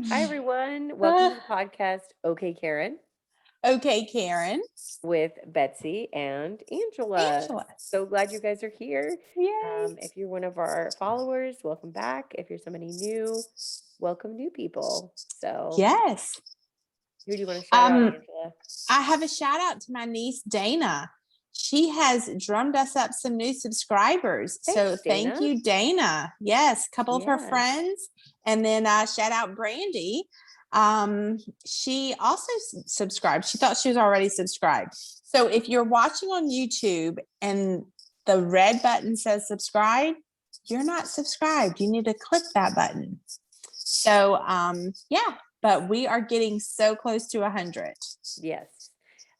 Hi, everyone. Welcome to the podcast, Okay, Karen, Okay, Karen. with Betsy and Angela. Angela. So glad you guys are here. Yay. If you're one of our followers, welcome back. If you're somebody new, welcome new people. So, Yes. who do you want to shout out, Um, Angela? I have a shout out to my niece Dana. She has drummed us up some new subscribers. So Thanks, thank Dana. you, Dana. Yes, a couple of her Yeah. friends. And then shout out Brandy. She also subscribed. She thought she was already subscribed. So if you're watching on YouTube and the red button says subscribe, you're not subscribed. You need to click that button. So yeah, but we are getting so close to 100. Yes.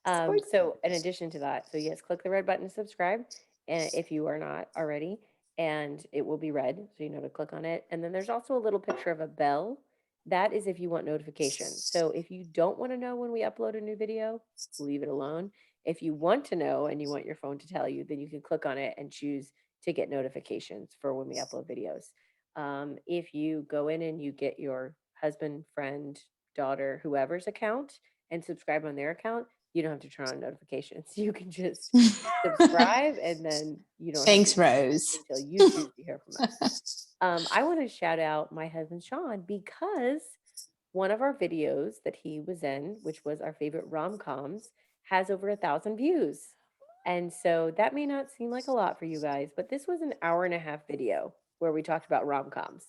So in addition to that, so yes, click the red button to subscribe, and if you are not already, and it will be red, so you know to click on it. And then there's also a little picture of a bell. That is if you want notifications. So if you don't want to know when we upload a new video, leave it alone. If you want to know and you want your phone to tell you, then you can click on it and choose to get notifications for when we upload videos. If you go in and you get your husband, friend, daughter, whoever's account and subscribe on their account, you don't have to turn on notifications. You can just subscribe, and then you don't have to Thanks, hear from us Rose. until you choose to hear from us. I want to shout out my husband Sean because one of our videos that he was in, which was our favorite rom-coms, has over 1,000 views. And so that may not seem like a lot for you guys, but this was an hour and a half video where we talked about rom-coms,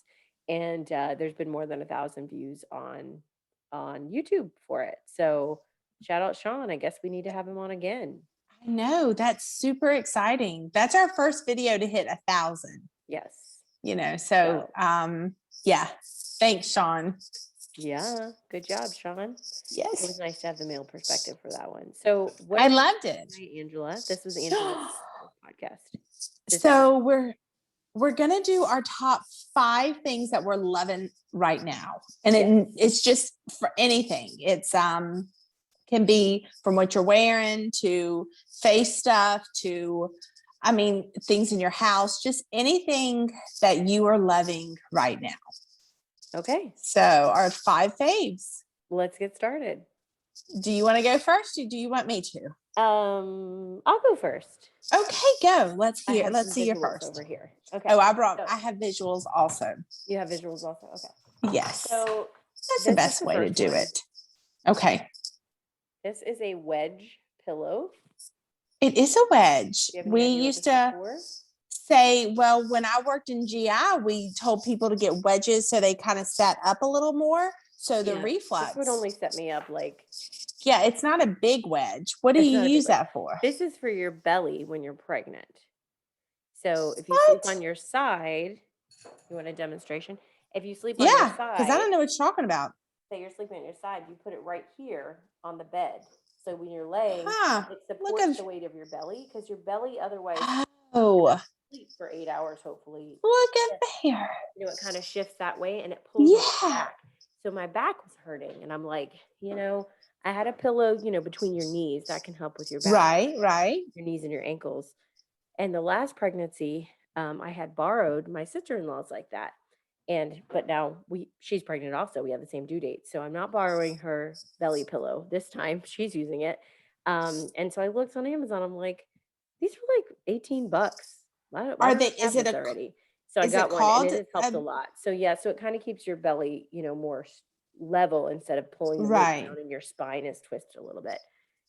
and there's been more than 1,000 views on YouTube for it. So shout out Sean. I guess we need to have him on again. I know, that's super exciting. That's our first video to hit 1,000. Yes. So yeah. Thanks, Sean. Yeah, good job, Sean. It was Yes. nice to have the male perspective for that one. So, what I are we loved doing it. tonight, Angela? This was Angela's podcast. This episode. So we're gonna do our top 5 things that we're loving right now. And it's just for anything. It's can be from what you're wearing to face stuff to things in your house, just anything that you are loving right now. Okay, So our 5 faves. let's get started. Do you want to go first or do you want me to? I'll go first. Okay, go. Let's I hear. have Let's some see your visuals first. over here. Okay. Oh, So I have visuals also. you have visuals also. Okay. Yes. So That's the best way to do it. Okay. This is a wedge pillow. It is a wedge. Do you have any We idea what used this is to for? say, well, when I worked in GI, we told people to get wedges so they kind of sat up a little more. So the reflux. This would only set me up like. Yeah, it's not a big wedge. What do you use that for? This is for your belly when you're pregnant. So if you What? sleep on your side, you want a demonstration? If you sleep on your Yeah, side, because I don't know what you're talking about. say you're sleeping on your side, you put it right here on the bed. So when you're laying, it Look supports the weight of your belly, because your belly otherwise Oh, sleep for 8 hours, hopefully. look at there. It kind of shifts that way and it pulls on your Yeah. back. So my back was hurting, and I'm like, I had a pillow, between your knees that can help with your back, Right. your knees and your ankles. And the last pregnancy, I had borrowed my sister-in-law's like that. But now she's pregnant also. We have the same due date. So I'm not borrowing her belly pillow this time. She's using it. And so I looked on Amazon. I'm like, these are like $18. Why Are don't they? I have this already? So I Is it got one, and called? it has helped a lot. So yeah, so it kind of keeps your belly, more level instead of pulling the weight Right. down, and your spine is twisted a little bit.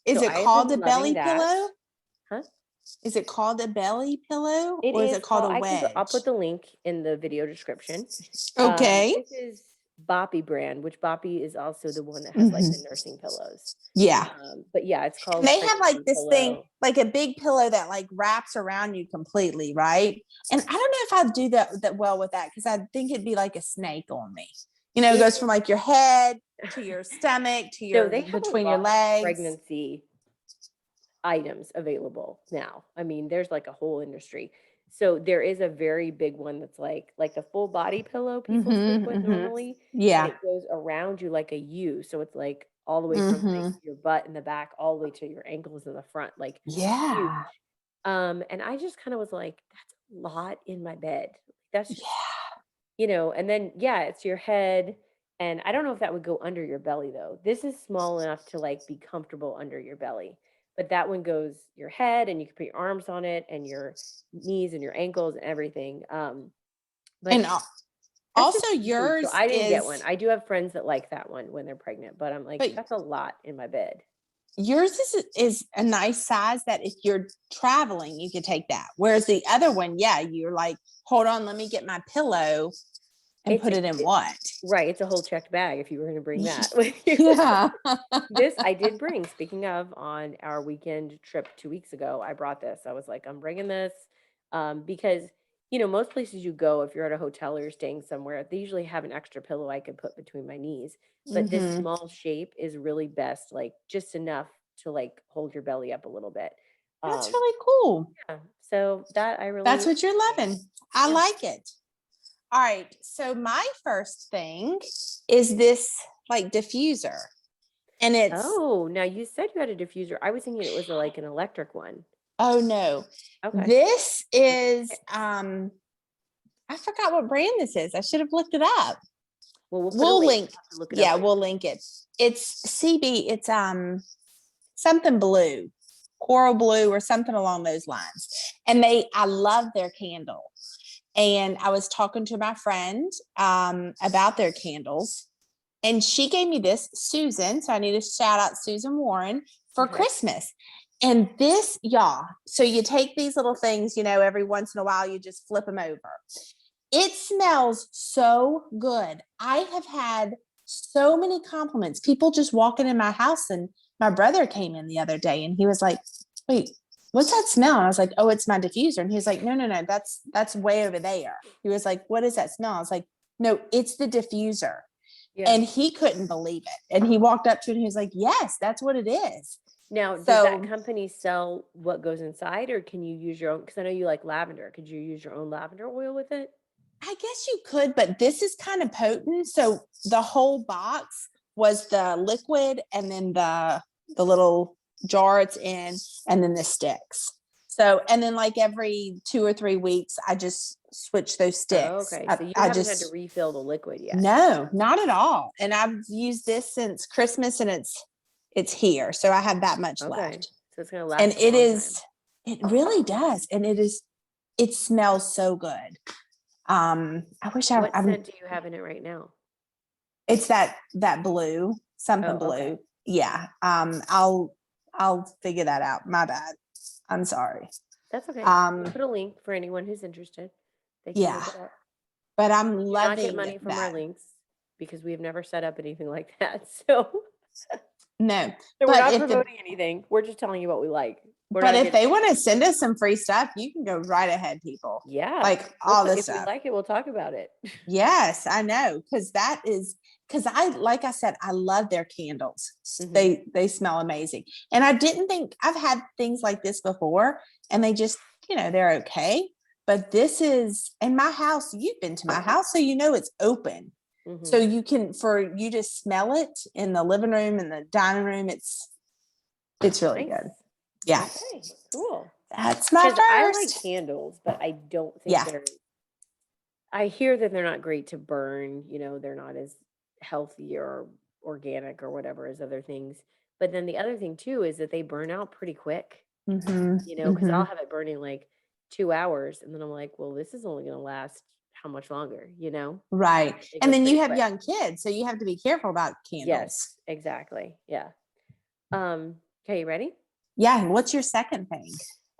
Is So it I have called a been loving belly that. pillow? Huh? Is it called a belly pillow It or is is it called a I'll wedge? put the link in the video description. Okay. This is Boppy brand, which Boppy is also the one that has like the nursing pillows. Yeah. But yeah, it's called. And they have like this thing, pillow. like a big pillow that like wraps around you completely, right? And I don't know if I'd do that well with that because I think it'd be like a snake on me. It goes from like your head to your stomach to your between your legs. Pregnancy items available now. I mean, there's like a whole industry. So there is a very big one that's like the full body pillow people sleep with normally. Yeah. And it goes around you like a U. So it's like all the way from like your butt in the back all the way to your ankles in the front. Like huge. And I just kind of was like, that's a lot in my bed. That's just, and then it's your head, And I don't know if that would go under your belly though. This is small enough to like be comfortable under your belly. But that one goes your head and you can put your arms on it and your knees and your ankles and everything. But And that's just also huge. So yours I didn't get one. is, I do have friends that like that one when they're pregnant, but I'm like, but that's a lot in my bed. yours is a nice size that if you're traveling, you could take that. Whereas the other one, yeah, you're like, hold on, let me get my pillow and It's put a it in what? right. It's a whole checked bag if you were going to bring that with you. Yeah. This I did bring. Speaking of, on our weekend trip 2 weeks ago, I brought this. I was like, I'm bringing this because most places you go, if you're at a hotel or you're staying somewhere, they usually have an extra pillow I could put between my knees. But this Hmm. small shape is really best, like just enough to like hold your belly up a little bit. That's Um, really cool. yeah. So that I That's really what you're loving. I yeah. like it. All right. So my first thing is this like diffuser. And it's, Oh, now you said you had a diffuser. I was thinking it was like an electric one. oh no, Okay. this is, Okay. I forgot what brand this is. I should have looked it up. Well, we'll put a We'll link. link. I'll have to look it up Yeah, later. we'll link it. It's CB. It's something blue, coral blue, or something along those lines. And I love their candle. And I was talking to my friend about their candles, and she gave me this, Susan. So I need to shout out Susan Warren for Okay. Christmas. And this, y'all, so you take these little things, every once in a while, you just flip them over. It smells so good. I have had so many compliments. People just walking in my house, and my brother came in the other day and he was like, wait, what's that smell? And I was like, oh, it's my diffuser. And he was like, no, no, no, that's way over there. He was like, what is that smell? I was like, no, it's the diffuser. Yeah. And he couldn't believe it. And he walked up to it and he was like, yes, that's what it is. Now, does that So company sell what goes inside, or can you use your own? Because I know you like lavender. Could you use your own lavender oil with it? I guess you could, but this is kind of potent. So the whole box was the liquid, and then the little jar it's in, and then the sticks. So, and then like every 2 or 3 weeks, I just switch those Oh, sticks. okay. I, So you I haven't had to just refill the liquid yet. No, not at all. And I've used this since Christmas, and it's here. So I have that much Okay. left. So it's going to And last a long time. it really does. And it smells so good. I wish What I'm scent do you have in it right now? it's that blue, something Oh, okay. blue. Yeah. I'll figure that out. My bad. I'm sorry. That's okay. We'll Um, put a link for anyone who's interested. They can yeah, look it up. but I'm We do not get loving money from our that. links because we have never set up anything like that. So, No, so we're but not promoting anything. We're just telling you what we like. We're not if getting they want to send us some free stuff, you can go right ahead, people. yeah. Like all this If we stuff. like it, we'll talk about it. Yes, I know. Because I, like I said, I love their candles. Hmm. They smell amazing. And I didn't think, I've had things like this before, and they just, they're okay. But this is in my house. You've been to my house, so it's open. So Hmm. for you to smell it in the living room and the dining room, it's really Nice. good. Yeah. Okay, cool. That's my Because I like first. candles, but I don't think Yeah. they're I hear that they're not great to burn, they're not as healthy or organic or whatever as other things. But then the other thing too is that they burn out pretty quick, Mm-hmm. because Mm-hmm. I'll have it burning like 2 hours and then I'm like, well, this is only going to last how much longer, Right. It And goes then pretty you have quick. young kids, so you have to be careful about Yes, candles. exactly. Yeah. Okay, you ready? Yeah. And what's your second thing?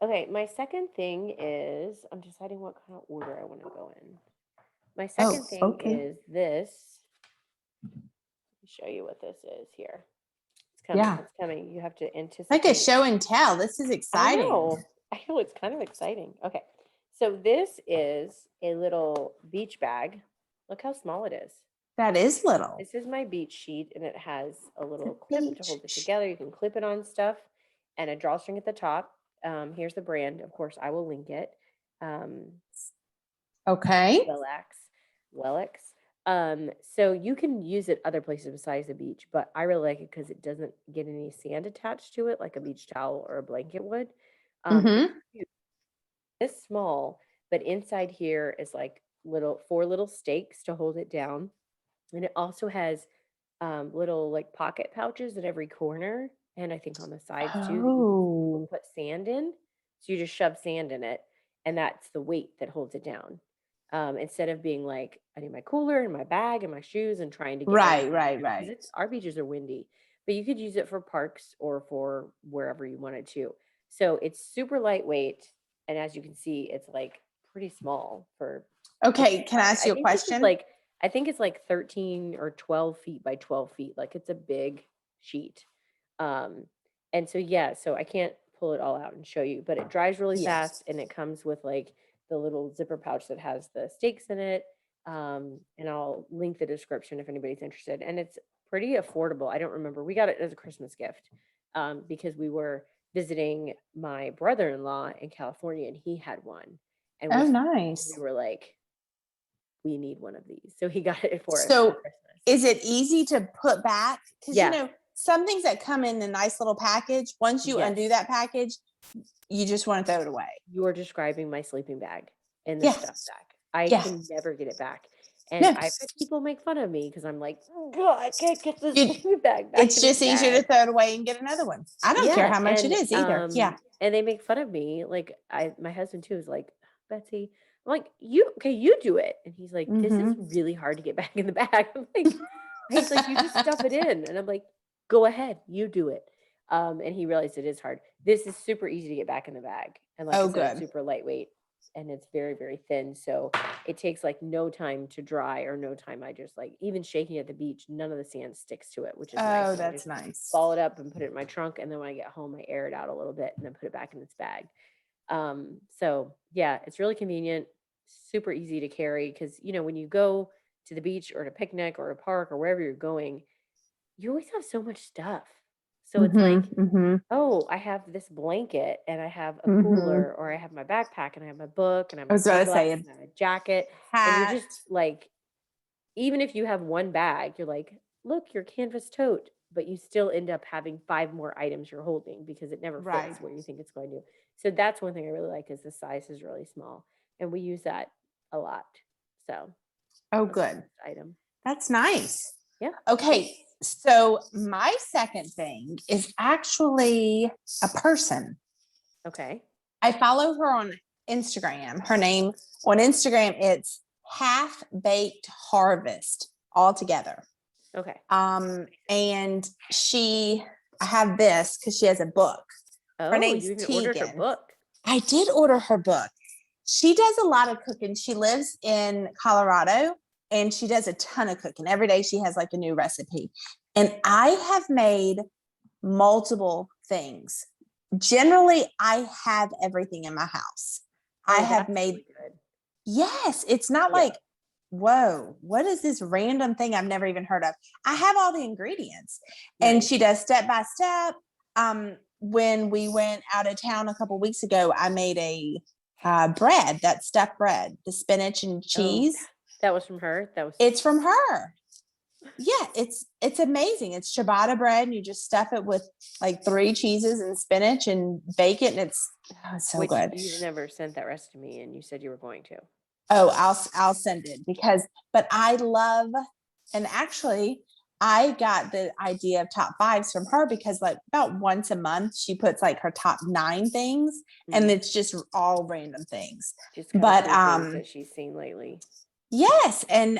Okay, my second thing is I'm deciding what kind of order I want to go in. My Oh, second thing okay. is this. Let me show you what this is here. It's coming. Yeah. It's coming. You have to Like a anticipate. show and tell. This is I exciting. know. I know it's kind of exciting. Okay. So this is a little beach bag. Look how small it is. That is little. This is my beach sheet and it has a The little clip to beach. hold it together. You can clip it on stuff and a drawstring at the top. Here's the brand. Of course, I will link it. Um, Okay. Wellax. Wellax. So you can use it other places besides the beach, but I really like it because it doesn't get any sand attached to it like a beach towel or a blanket would. It's Mm-hmm. cute. This small, but inside here is like four little stakes to hold it down. And it also has little like pocket pouches at every corner, and I think on the sides too, that you can Oh, put sand in. So you just shove sand in it, and that's the weight that holds it down. Instead of being like, I need my cooler and my bag and my shoes and trying to get right, everything right, in, because right. it's our beaches are windy, but you could use it for parks or for wherever you wanted to. So it's super lightweight, and as you can see, it's like pretty small for its Okay, can I size. ask you a question? I think it's like 13 or 12 feet by 12 feet. Like it's a big sheet. Um, and so, yeah, so I can't pull it all out and show you, but it dries really fast Yes. and it comes with like the little zipper pouch that has the stakes in it. And I'll link the description if anybody's interested. And it's pretty affordable. I don't remember. We got it as a Christmas gift because we were visiting my brother-in-law in California and he had one. And Oh, we nice. were like, we need one of these. So he got it for us for So Christmas. is it easy to put back? Because, Yeah. some things that come in a nice little package, once you undo Yes. that package, you just want to throw it away. You're describing my sleeping bag in the stuff Yes. sack. I Yeah. can never get it back. And No, I've had people make fun of me because I'm like, God, I can't get this you, sleeping bag back it's in its just easier to bag. throw it away and get another one. I don't care Yeah. how much it is either. Yeah. And they make fun of me. Like my husband too is like, Betsy, I'm like, you do it. And he's like, this is Mm-hmm. really hard to get back in the bag. I'm like, he's like, you just stuff it in. And I'm like, go ahead, you do it. And he realized it is hard. This is super easy to get back in the bag. And like I Oh, said, it's good. super lightweight and it's very, very thin. So it takes like no time to dry or no time. I just like even shaking at the beach, none of the sand sticks to it, which is nice. Oh, So I that's just nice. ball it up and put it in my trunk. And then when I get home, I air it out a little bit and then put it back in its bag. So yeah, it's really convenient, super easy to carry because when you go to the beach or to picnic or a park or wherever you're going, you always have so much stuff. So it's like, Mm-hmm. Mm-hmm. oh, I have this blanket and I have a Mm-hmm. cooler, or I have my backpack and I have my book and I have I my was about to sunglasses say and I have a jacket. And you're hat. just like, even if you have one bag, you're like, look, your canvas tote, but you still end up having five more items you're holding because it never Right. fits where you think it's going to. So that's one thing I really like is the size is really small. And we use that a lot. So Oh, that's the good. first item. That's nice. Yeah. Okay. So my second thing is actually a person. Okay. I follow her on Instagram. Her name on Instagram, it's Half Baked Harvest all together. Okay. And I have this because she has a book. Her Oh, name's you even ordered her Tegan. book. I did order her book. She does a lot of cooking. She lives in Colorado and she does a ton of cooking. Every day she has like a new recipe. And I have made multiple things. Generally, I have everything in my house. I Oh, have that's made, really good. yes, it's not Yeah. like, whoa, what is this random thing I've never even heard of? I have all the ingredients. And Nice. she does step by step. When we went out of town a couple weeks ago, I made a bread, that stuffed bread, the spinach and Oh, cheese. that was from her. That was It's from her. Yeah, it's amazing. It's ciabatta bread, and you just stuff it with like 3 cheeses and spinach and bake it, and it's so which good. you've never sent that recipe to me and you said you were going to. Oh, I'll send it but I love, and actually I got the idea of top fives from her because like about once a month she puts like her top 9 things and it's just all random things. Just kind of But cool things that she's seen lately. yes, and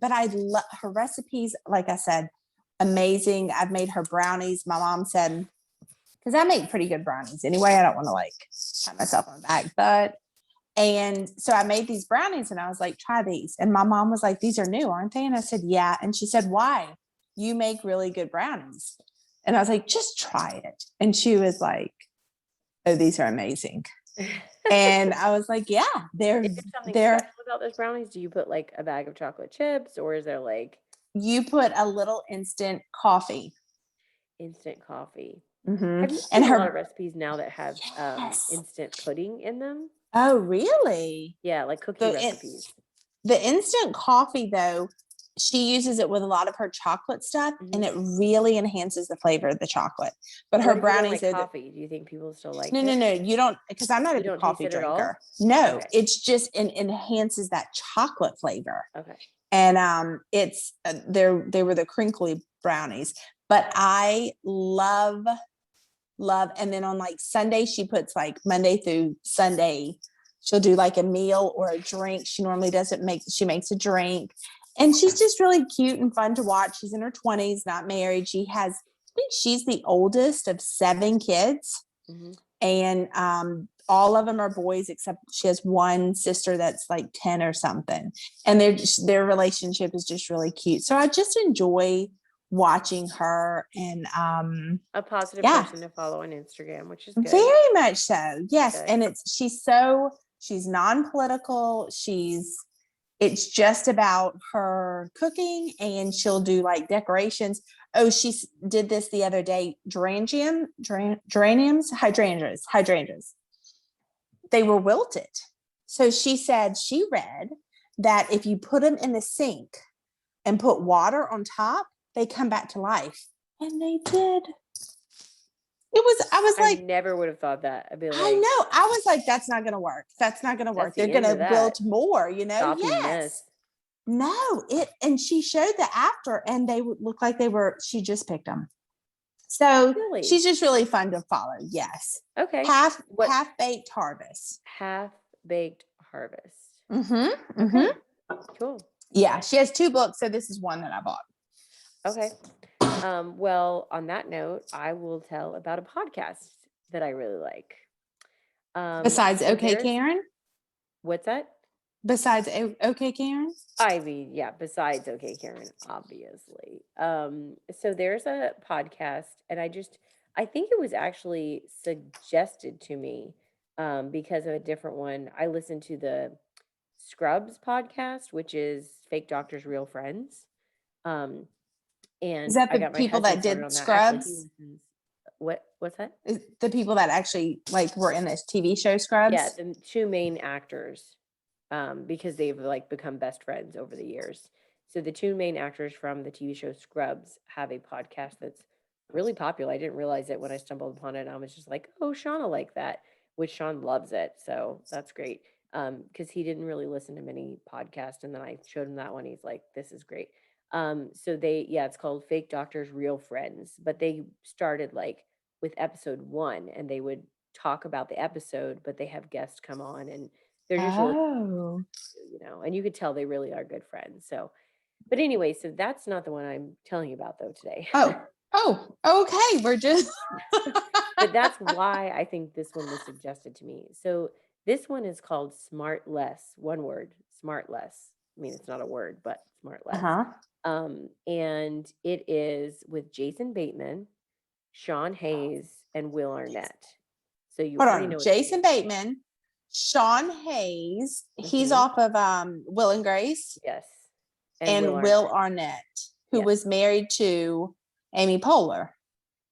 but I love her recipes, like I said, amazing. I've made her brownies. My mom said, because I make pretty good brownies anyway. I don't want to like pat myself on the back, and so I made these brownies and I was like, try these. And my mom was like, these are new, aren't they? And I said, yeah. And she said, why? You make really good brownies. And I was like, just try it. And she was like, oh, these are amazing. And I was like, yeah, Is there something special about those brownies? Do you put like a bag of chocolate chips or is there like you put a little instant coffee. instant coffee? Mm-hmm. Have you And seen a lot of recipes now that have yes. instant pudding in them? Oh, really? Yeah, like cookie recipes. The instant coffee, though, she uses it with a lot of her chocolate stuff, and it really enhances the flavor of the chocolate. But What her if you don't brownies, like coffee? Do you think people still like no, it? you don't, because I'm not You a big don't taste coffee it at all? drinker. No, Okay. it's just it enhances that chocolate flavor. Okay. And it's they were the crinkly brownies. But I love and then on like Sunday she puts like Monday through Sunday she'll do like a meal or a drink. She normally doesn't make she makes a drink, and she's just really cute and fun to watch. She's in her 20s, not married. She has, I think she's the oldest of 7 kids, and all of them are boys except she has one sister that's like 10 or something, and their relationship is just really cute. So I just enjoy watching her, and A positive yeah, person to follow on Instagram, which is good. very much so. Yes. Good. And she's non-political. It's just about her cooking, and she'll do like decorations. Oh, she did this the other day. Hydrangeas. They were wilted. So she said she read that if you put them in the sink and put water on top, they come back to life. And they did. I was I like, never would have thought that. I'd be like, I know. I was like, that's not going to work. That's not going to work. that's the They're going end of to wilt that. more, Stopping Yes. this. No, and she showed the after, and they would look like she just picked them. So Really? she's just really fun to follow. Yes. Okay. Half-baked harvest. Half-baked harvest. Mm-hmm. Okay. Cool. Yeah. She has 2 books. So this is one that I bought. Okay. Well, on that note, I will tell about a podcast that I really like. Besides so Okay Karen? What's that? Besides Okay Karen? I mean, yeah, besides Okay Karen, obviously. So there's a podcast, and I think it was actually suggested to me because of a different one. I listened to the Scrubs podcast, which is Fake Doctors, Real Friends. Is And that I the got my people husband that started did on that. Actually, he Scrubs? listens. What's that? The people that actually like were in this TV show Yeah, Scrubs? the 2 main actors, because they've like become best friends over the years. So the 2 main actors from the TV show Scrubs have a podcast that's really popular. I didn't realize it when I stumbled upon it. I was just like, oh, Sean will like that, which Sean loves it. So that's great. Because he didn't really listen to many podcasts, and then I showed him that one. He's like, this is great. So it's called Fake Doctors, Real Friends, but they started like with episode 1, and they would talk about the episode, but they have guests come on, and they're just really, Oh. and you could tell they really are good friends. So, but anyway, so that's not the one I'm telling you about though today. Oh, okay. We're just But that's why I think this one was suggested to me. So this one is called SmartLess, one word, SmartLess. I mean, it's not a word, but SmartLess. And it is with Jason Bateman, Sean Hayes, and Will Arnett. So you Hold already on. know Jason Bateman, Sean Hayes. He's off of Will and Grace. Yes. And Will Arnett, who was married to Amy Poehler.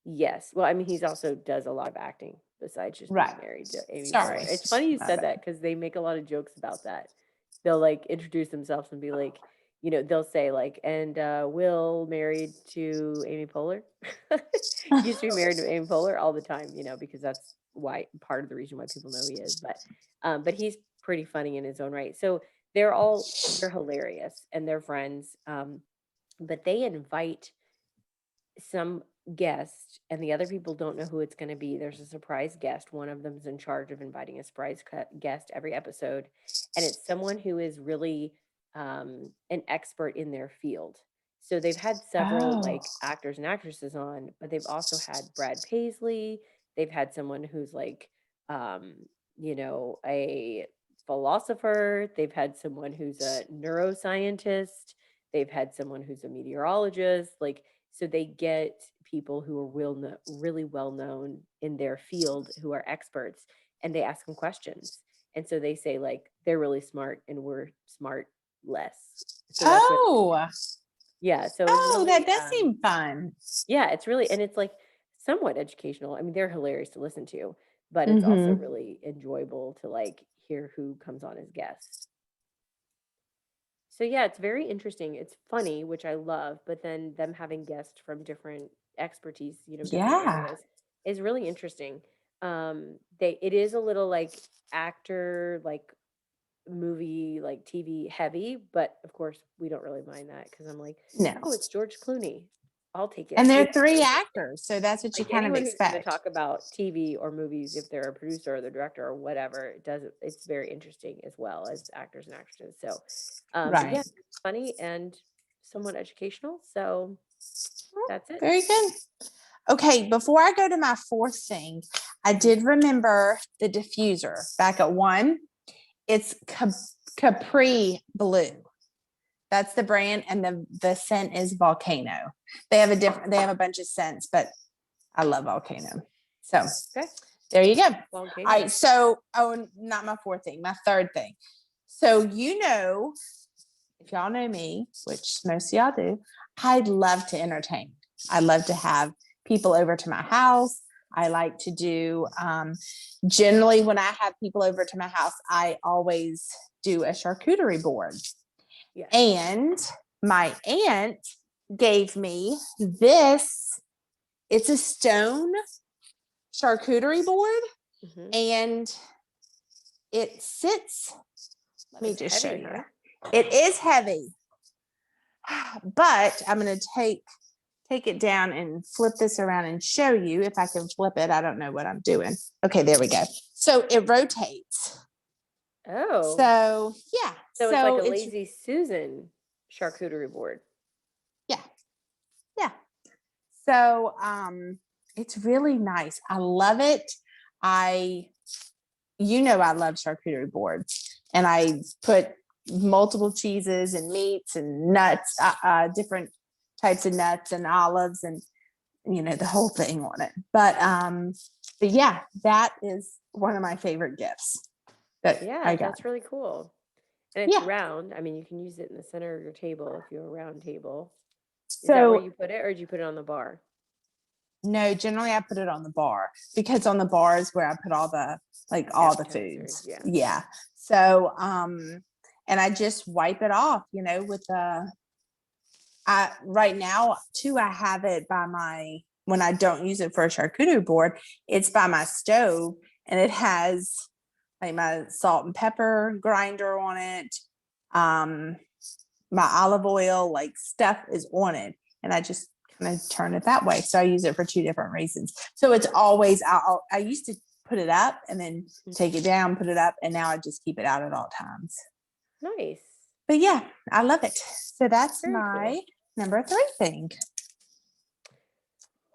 Yes. Well, I mean, he's also does a lot of acting besides just being married to Amy Poehler. It's funny you said that because they make a lot of jokes about that. They'll like introduce themselves and be like, they'll say like, and Will married to Amy Poehler. Used to be married to Amy Poehler all the time, because that's why part of the reason why people know he is. But he's pretty funny in his own right. So they're hilarious and they're friends. But they invite some guest, and the other people don't know who it's going to be. There's a surprise guest. One of them's in charge of inviting a surprise guest every episode, and it's someone who is really an expert in their field. So they've had several like actors and actresses on, but they've also had Brad Paisley. They've had someone who's like, a philosopher. They've had someone who's a neuroscientist. They've had someone who's a meteorologist. Like, so they get people who are really well known in their field, who are experts, and they ask them questions. And so they say like they're really smart and we're smart less. So that's so that does seem fun. Yeah, it's really, and it's like somewhat educational. I mean, they're hilarious to listen to, but it's also really enjoyable to like hear who comes on as guests. So yeah, it's very interesting. It's funny, which I love, but then them having guests from different expertise, different areas is really interesting. It is a little like actor, like movie, like TV heavy, but of course we don't really mind that because I'm like, No. oh, it's George Clooney. I'll take And it. they're three actors, so that's what you Like kind of anyone who's going to expect. talk about TV or movies, if they're a producer or the director or whatever, it's very interesting as well as actors and actresses. So, but Right. yeah, it's funny and somewhat educational. So that's it. Very good. Okay, before I go to my fourth thing, I Mhm. did remember the diffuser back at one. It's Capri Blue. That's the brand, and the scent is Volcano. They have a bunch of scents, but I love Volcano. So Okay. there you go. All Volcano. right. So, oh, not my fourth thing, my third thing. So, if y'all know me, which most of y'all do, I'd love to entertain. I love to have people over to my house. I like to do, generally, when I have people over to my house, I always do a charcuterie board. Yes. And my aunt gave me this. It's a stone charcuterie board, Hmm. and it sits. Let me It's just show heavy, you. huh? It is heavy, but I'm going to take it down and flip this around and show you if I can flip it. I don't know what I'm doing. Okay, there we go. So it rotates. Oh, So yeah, so it's like so a it's lazy Susan charcuterie board. yeah, yeah. So it's really nice. I love it. I I love charcuterie boards, and I put multiple cheeses and meats and nuts, different types of nuts and olives, and the whole thing on it. But yeah, that is one of my favorite gifts that Yeah, I got. that's really cool. And it's Yeah. round. I mean, you can use it in the center of your table if you have a round table. Is that where So you put it, or did you put it on the bar? no, generally I put it on the bar, because on the bar is where I put all the Appetizers, foods. yeah. Yeah. So and I just wipe it off, with I right now too, I have it by my when I don't use it for a charcuterie board, it's by my stove, and it has like my salt and pepper grinder on it. Um my olive oil, like, stuff is on it, and I just kind of turn it that way. So I use it for two different reasons. So it's always I used to put it up and then take it down, put it up, and now I just keep it out at all times. Nice. But yeah, I love it. So that's Very my cool. number three thing.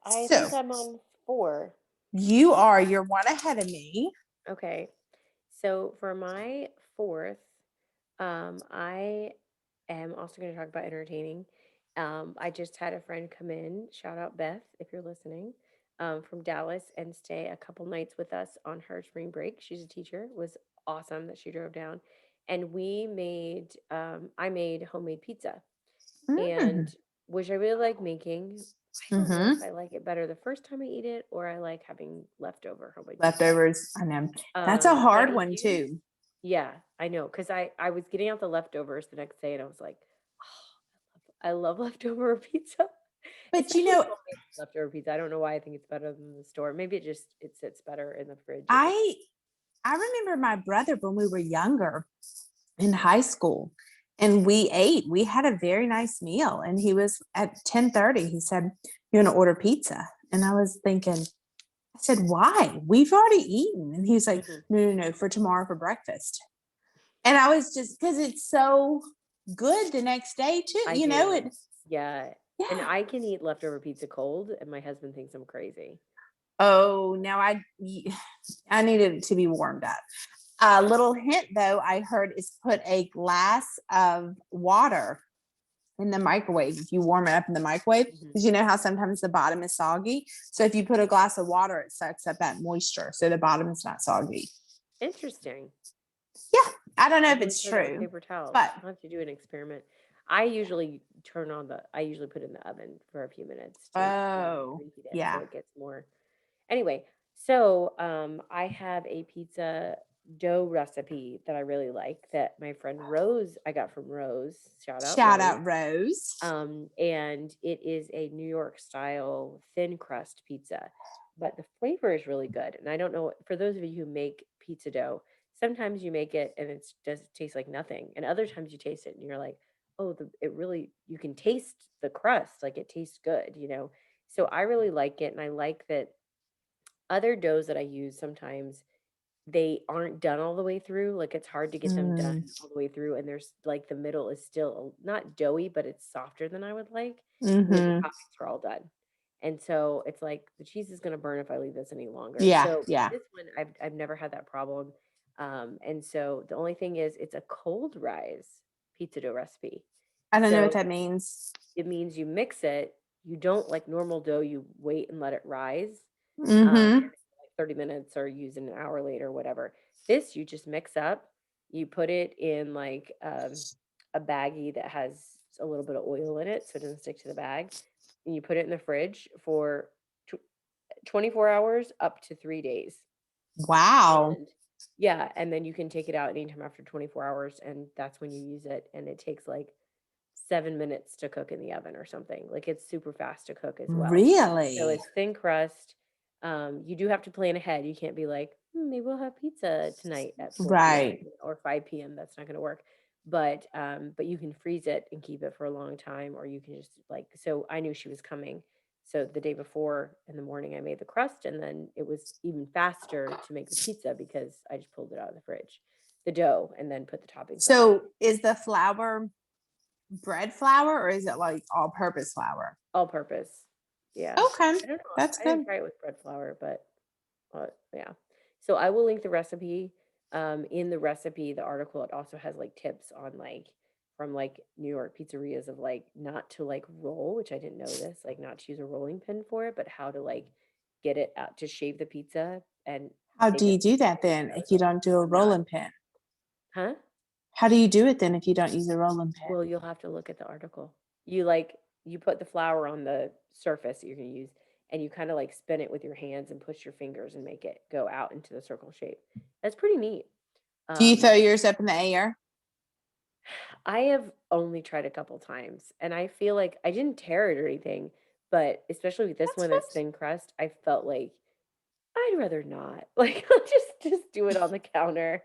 I So think I'm on 4. you're one ahead of me. Okay. So for my fourth, I am also going to talk about entertaining. I just had a friend come in, shout out Beth, if you're listening, from Dallas and stay a couple nights with us on her spring break. She's a teacher. It was awesome that she drove down. And I made homemade pizza, Mm. and which I really like making. I don't know if Mm-hmm. I like it better the first time I eat it or I like having leftover homemade pizza. Leftovers. I know. That's a But hard if one you too. yeah, I know, because I was getting out the leftovers the next day and I was like, "Oh, I love leftover pizza." But Especially homemade leftover pizza. I don't know why I think it's better than the store. Maybe it sits better in the fridge if it's I I remember my brother when we were younger in high school, and we had a very nice meal, and he was at 10:30, he said, "You want to order pizza?" And I was thinking, I said, "Why? We've already eaten." And he's like, Mhm. "No, no, no, for tomorrow for breakfast." And I was just, because it's so good the next day too, I it. do. Yeah. And Yeah. I can eat leftover pizza cold and my husband thinks I'm crazy. Oh, now I need it to be warmed up. A little hint though, I heard, is put a glass of water in the microwave if you warm it up in the microwave, Mhm. because you know how sometimes the bottom is soggy. So if you put a glass of water, it sucks up that moisture, so the bottom is not soggy. Interesting. Yeah, I don't know I've if always it's done it with true, paper towels. but I'll have to do an experiment. I usually put it in the oven for a few minutes to oh reheat it so yeah. it gets more. Anyway, so I have a pizza dough recipe that I really like that my friend Rose, I got from Rose. Shout out Shout Rose. out Rose. And it is a New York style thin crust pizza, but the flavor is really good. And I don't know, for those of you who make pizza dough, sometimes you make it and it's does taste like nothing, and other times you taste it and you're like, oh, it really, you can taste the crust, like it tastes good, you know. So I really like it, and I like that other doughs that I use sometimes they aren't done all the way through, like, it's hard to get them done Mm, all the way through, and there's like, the middle is still not doughy, but it's softer than I would like when the mm-hmm. toppings are all done. And so, it's like, the cheese is gonna burn if I leave this any longer. Yeah, So, yeah. this one, I've never had that problem, and so, the only thing is it's a cold rise pizza dough recipe. I don't know what So, that means. it means you mix it, you don't like normal dough, you wait and let it rise, Mm-hmm. and like 30 minutes or use it an hour later, whatever. This you just mix up, you put it in like a baggie that has a little bit of oil in it so it doesn't stick to the bag, and you put it in the fridge for tw 24 hours up to 3 days. Wow. And yeah, and then you can take it out anytime after 24 hours, and that's when you use it, and it takes like 7 minutes to cook in the oven or something. Like, it's super fast to cook as well. So Really? it's thin crust. You do have to plan ahead. You can't be like, maybe we'll have pizza tonight at 4 p.m. Right. or 5 p.m. That's not going to work. But you can freeze it and keep it for a long time, or you can just like. So I knew she was coming. So the day before in the morning, I made the crust, and then it was even faster to make the pizza because I just pulled it out of the fridge, the dough, and then put the toppings on it. So is the flour bread flour or is it like all purpose flour? All purpose. Yeah. Okay. I don't know. That's I didn't good. try it with bread flour, but, yeah. So I will link the recipe. In the recipe, the article, it also has, like, tips on, like, from, like, New York pizzerias of, like, not to, like, roll, which I didn't know this, like, not to use a rolling pin for it, but how to, like, get it out to shave the pizza and How save do it you from do that sticking then together. if you don't do a I'm not. rolling pin? Huh? How do you do it then if you don't use a rolling Well, pin? you'll have to look at the article. You like you put the flour on the surface that you're gonna use, and you kinda, like, spin it with your hands and push your fingers and make it go out into the circle shape. That's pretty neat. Do you throw Um, yours up in the air? I have only tried a couple times, and I feel like I didn't tear it or anything, but especially with this That's one good. that's thin crust, I felt like I'd rather not. Like, I'll just do it on the counter.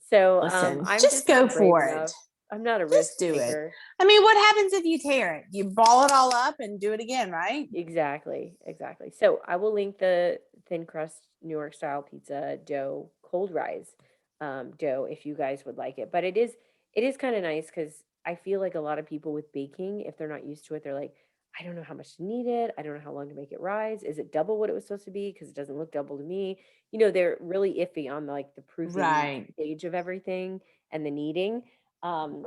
So, Listen, I'm just just not go brave for it. enough. I'm not a risk Just do it. taker. I mean, what happens if you tear it? You ball it all up and do it again, right? Exactly, exactly. So I will link the thin crust New York style pizza dough, cold rise dough if you guys would like it. But it is kind of nice because I feel like a lot of people with baking, if they're not used to it, they're like, I don't know how much to knead it. I don't know how long to make it rise. Is it double what it was supposed to be? Because it doesn't look double to me. You know, they're really iffy on like the proofing Right. stage of everything and the kneading. Um,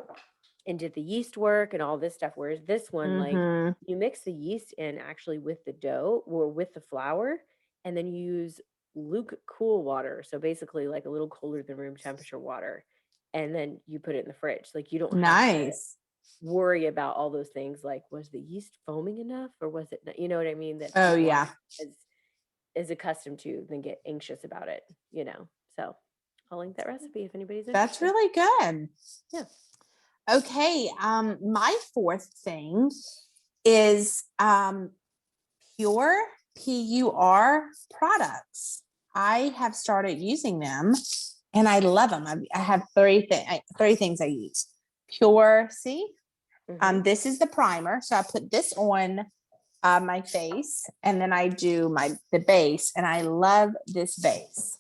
and did the yeast work and all this stuff. Whereas this one, like, Mm-hmm. you mix the yeast in actually with the dough or with the flour, and then you use luke cool water. So basically, like a little colder than room temperature water. And then you put it in the fridge. Like, you don't have to Nice. worry about all those things. Like, was the yeast foaming enough or was it, not, you know what I mean? That Oh people aren't yeah. as accustomed to, then get anxious about it, you know? So I'll link that recipe if anybody's That's interested. really good. Yeah. Okay. My fourth thing is pure PUR products. I have started using them and I love them. I have three things I use. Pure, see, Hmm. this is the primer. So I put this on my face and then I do the base and I love this base.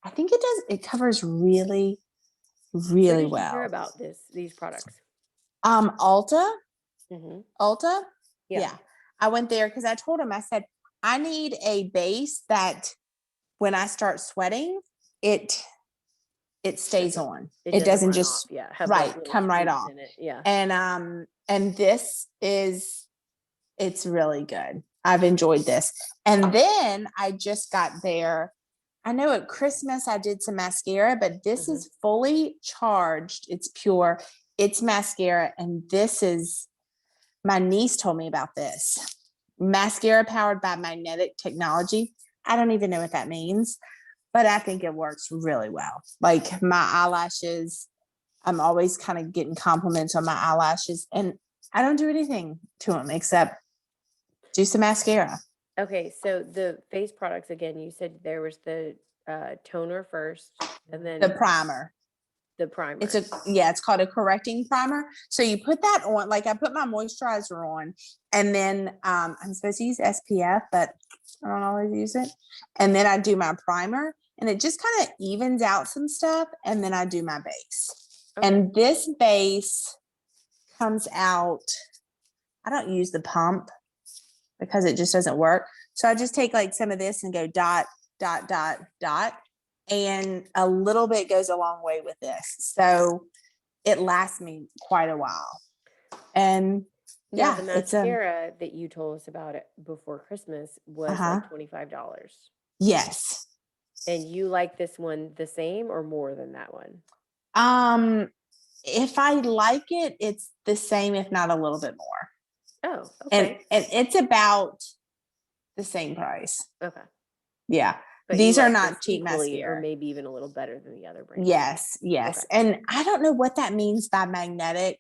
I think it covers really, Where really did you hear well. about these products? Ulta, Mhm. Ulta. Yeah. Yeah. I went there because I told him, I said, I need a base that when I start sweating, it it stays Doesn't on. it It doesn't doesn't run off, just yeah, have, like, right little come right streaks off. in it, yeah. And this is it's really good. I've enjoyed this. And then I just got there. I know at Christmas I did some mascara, but this Mhm. is fully charged. It's pure. It's mascara. And this is my niece told me about this. Mascara powered by magnetic technology. I don't even know what that means, but I think it works really well. Like my eyelashes, I'm always kind of getting compliments on my eyelashes, and I don't do anything to them except do some mascara. Okay, so the face products, again, you said there was the toner first, and The then primer. the It's primer. it's called a correcting primer. So you put that on, like I put my moisturizer on, and then I'm supposed to use SPF, but I don't always use it. And then I do my primer, and it just kind of evens out some stuff, and then I do my base. Okay. And this base comes out, I don't use the pump because it just doesn't work. So I just take like some of this and go dot, dot, dot, dot. And a little bit goes a long way with this. So it lasts me quite a while. And Now, the yeah, it's a, mascara that you told us about it before Christmas was like $25. yes. And you like this one the same or more than that one? If I like it, it's the same, if not a little bit more. Oh, And okay. it's about the same price. Okay. Yeah. But you These are like not this cheap equally or mascara. maybe even a little better than the other brand. Yes, yes. Okay. And I don't know what that means by magnetic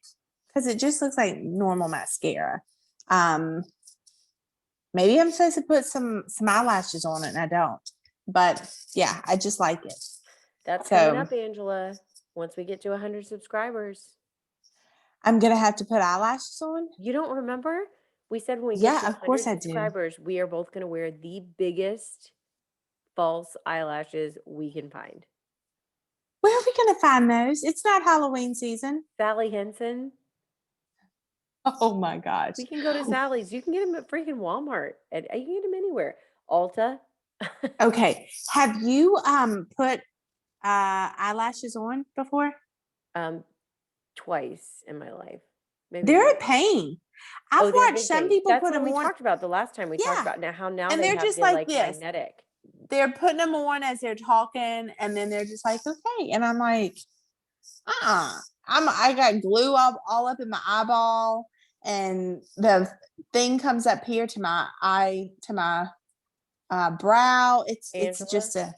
because it just looks like normal mascara. Maybe I'm supposed to put some eyelashes on it and I don't. But yeah, I just like it. That's coming So up, Angela. Once we get to 100 subscribers. I'm gonna have to put eyelashes on. You don't remember? We said when we get Yeah, to of course 100 I do. subscribers, we are both going to wear the biggest false eyelashes we can find. Where are we gonna find those? It's not Halloween season. Sally Henson. Oh my gosh. We can go to Sally's. You can get them at freaking Walmart. And you can get them anywhere. Ulta. Okay. Have you put eyelashes on before? um, Twice in my life. Maybe They're once. a pain. I've Oh, they're a watched big some pain. people That's put what them we on. talked about the last time. We talked Yeah. about now And they they're have just the like like this. magnetic. They're putting them on as they're talking, and then they're just like, okay. And I'm like, I got glue all up in my eyeball, and the thing comes up here to my eye, to my brow. It's Angela, just a,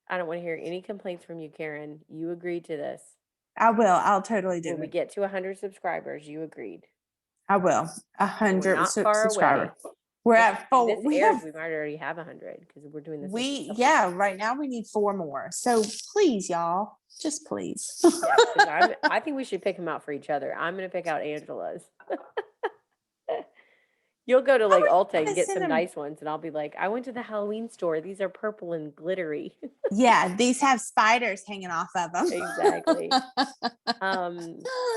I don't want to hear any complaints from you, Karen. You agreed to this. I'll totally do When we it. get to 100 subscribers, you agreed. I will. And we're 100 not far subscriber. away. We're By the at time this full. We airs, have, we might already have 100 because we're doing this as a we, supplement. yeah, right now we need 4 more. So please, y'all, just please. Yeah, because I think we should pick them out for each other. I'm going to pick out Angela's. You'll go to like Ulta and get some nice ones, and I'll be like, I went to the Halloween store. These are purple and glittery. Yeah, these have spiders hanging off of them. Exactly.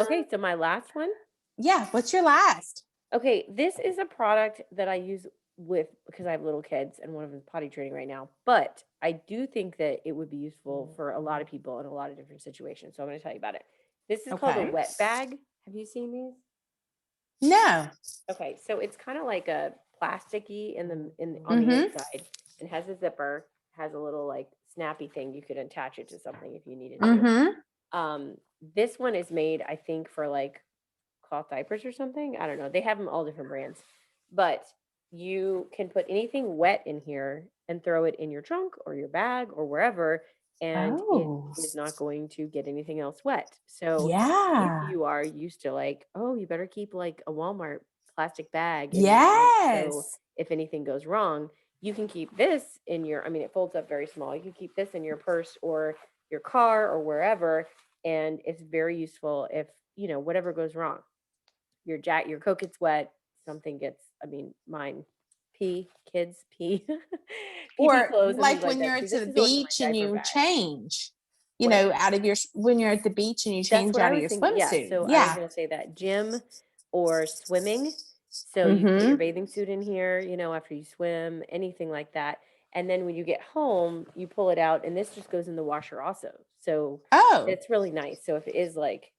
Okay, so my last one. Yeah, what's your last? Okay, this is a product that I use with because I have little kids and one of them is potty training right now. But I do think that it would be useful for a lot of people in a lot of different situations. So I'm going to tell you about it. This is called a Okay. wet bag. Have you seen these? No. Okay, so it's kind of like a plasticky on the inside and has a zipper, has a little like snappy thing you could attach it to something if you needed to. This one is made, I think, for like cloth diapers or something. I don't know. They have them all different brands, but you can put anything wet in here and throw it in your trunk or your bag or wherever, and it is not going to get anything else wet. So if Yeah. you are used to like, oh, you better keep like a Walmart plastic bag in your trunk. So Yes. if anything goes wrong, you can keep this in your, I mean, it folds up very small. You can keep this in your purse or your car or wherever. And it's very useful if, whatever goes wrong. Your coat gets wet, something gets, I mean, mine kids pee, pee Or clothes and things like like when that. you're So at this the is always in beach my and diaper you bag. change, What? out of your, when you're at the beach and you That's change what I out of was your thinking. Yeah. swimsuit. So I was Yeah. going to say that gym or swimming. So you can get your bathing suit in here, after you swim, anything like that. And then when you get home, you pull it out and this just goes in the washer also. So Oh, it's really nice. So if it is like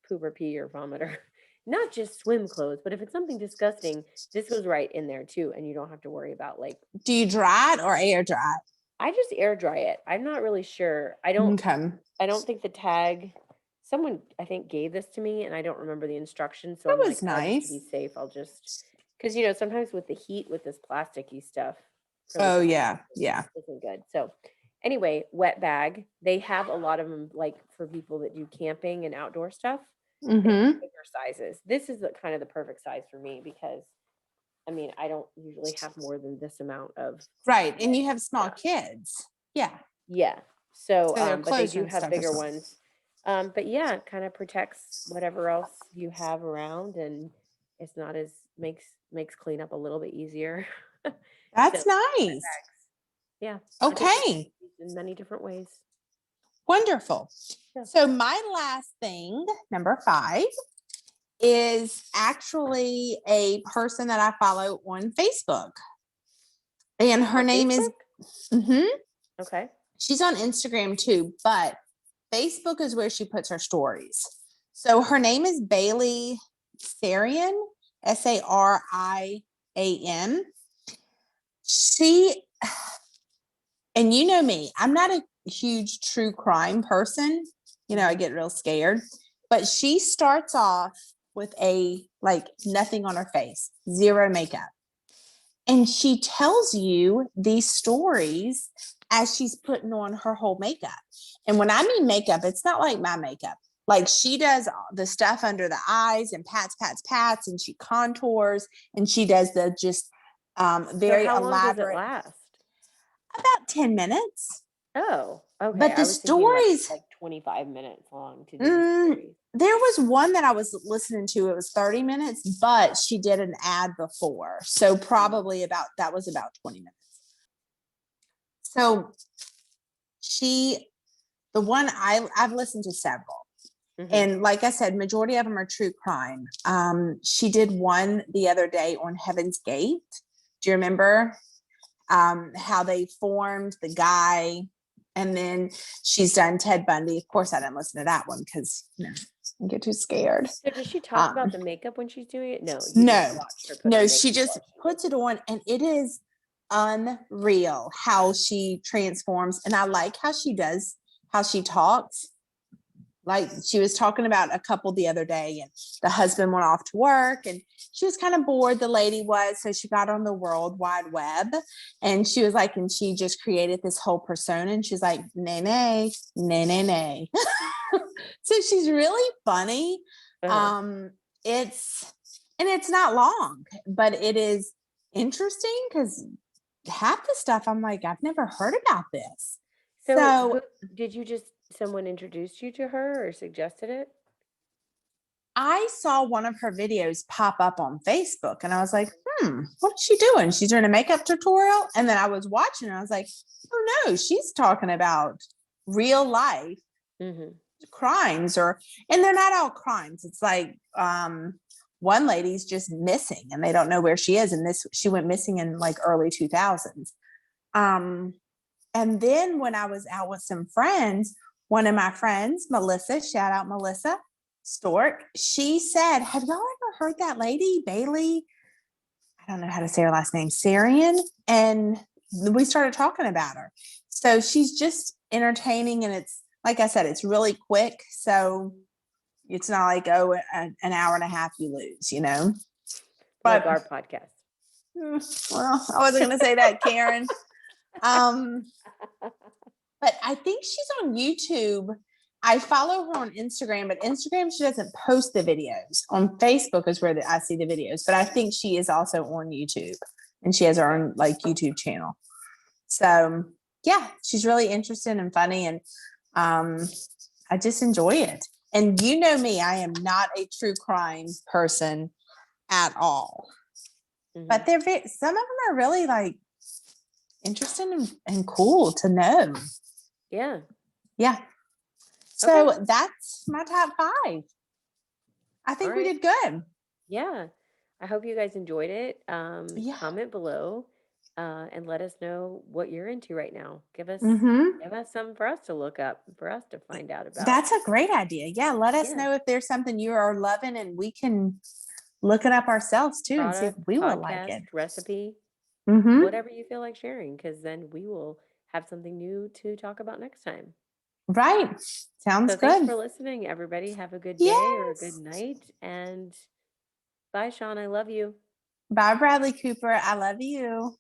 poop or pee or vomit or not just swim clothes, but if it's something disgusting, this goes right in there too. And you don't have to worry about like, do you dry it or air dry I just air dry it. I'm not really sure. it? Okay. I don't think the tag, someone I think gave this to me and I don't remember the instructions. So That I'm like, was just to be nice. safe, I'll just, because, sometimes with the heat with this plasticky stuff for the Oh dog yeah. Yeah. isn't good. So anyway, wet bag. They have a lot of them like for people that do camping and outdoor stuff. They have bigger sizes. This is kind of the perfect size for me because I mean, I don't usually have more than this amount of Right. And you have small stuff. kids. Yeah. Yeah. So, So they're but they closer do and have stuff or bigger something. ones. But yeah, it kind of protects whatever else you have around, and it's not as makes cleanup a little bit easier. So, That's nice. bags. Yeah, I think they can Okay. be used in many different ways. Wonderful. Yeah. So my last thing, number 5, is actually a person that I follow on Facebook. And her On name is, Facebook? mhm, Okay. she's on Instagram too, but Facebook is where she puts her stories. So her name is Bailey Sarian, Sarian. She, and you know me, I'm not a huge true crime person. You know, I Mhm. get real scared. But she starts off with a like nothing on her face, zero makeup. And she tells you these stories as she's putting on her whole makeup. And when I mean makeup, it's not like my makeup. Like she does the stuff under the eyes and pats, and she contours and she does the just So very how long does it elaborate, last? about 10 minutes. Oh, okay. But I the was thinking stories, like 25 minutes long to do the mm, stories. there was one that I was listening to. It was 30 minutes, but she did an ad before. So Mm. probably about, that was about 20 minutes. So she, the one I've listened to several. Mhm. And like I said, majority of them are true crime. She did one the other day on Heaven's Gate. Do you remember how they formed the guy? And then she's done Ted Bundy. Of course, I didn't listen to that one because I get too scared. So does she talk Um, about the makeup when she's doing it? No, you just no, watch her put the no, makeup she just while she does puts it it. on, and it is unreal how she transforms. And I like how she does, how she talks. Like she was talking about a couple the other day, and the husband went off to work, and she was kind of bored, the lady was, so she got on the World Wide Web, and she was like, and she just created this whole persona, and she's like, nay nay nay nay nay. So she's really funny. Uh-huh. um it's, and it's not long, but it is interesting because half the stuff I'm like, I've never heard about this. So So who did you just someone introduced you to her or suggested it? I saw one of her videos pop up on Facebook, and I was like, what is she doing? She's doing a makeup tutorial. And then I was watching and I was like, oh no, she's talking about real life Mhm. crimes, or, and they're not all crimes. It's like one lady's just missing and they don't know where she is. And this, she went missing in like early 2000s. Um, and then when I was out with some friends, one of my friends, Melissa, shout out Melissa Stork, she said, have y'all ever heard that lady, Bailey? I don't know how to say her last name, Sarian. And we started talking about her. So she's just entertaining. And it's, like I said, it's really quick. So it's not like, oh, an hour and a half you lose, you know? Like But, our podcast. well, I wasn't going to say that, Karen. Um, but I think she's on YouTube. I follow her on Instagram, but Instagram, she doesn't post the videos. On Facebook is where I see the videos, but I think she is also on YouTube, and she has her own like YouTube channel. So yeah, she's really interesting and funny, and I just enjoy it. And you know me, I am not a true crime person at all, but Mhm. some of them are really like interesting and cool to know. Yeah. Yeah. Okay. So that's my top 5. I All think we right. did good. Yeah. I hope you guys enjoyed it. Yeah. Comment below, and let us know what you're into right now. Mm-hmm. Give us something for us to look up, for us to find out about. That's a great idea. Yeah. Let us Yeah. know if there's something you are loving, and we can look it up ourselves too and see if Product, we will like podcast, it. recipe, Mm-hmm. whatever you feel like sharing, because then we will have something new to talk about next time. Right. Sounds So thanks good. for listening, everybody. Have a good day or a good Yes. night. And bye, Sean. I love you. Bye, Bradley Cooper. I love you.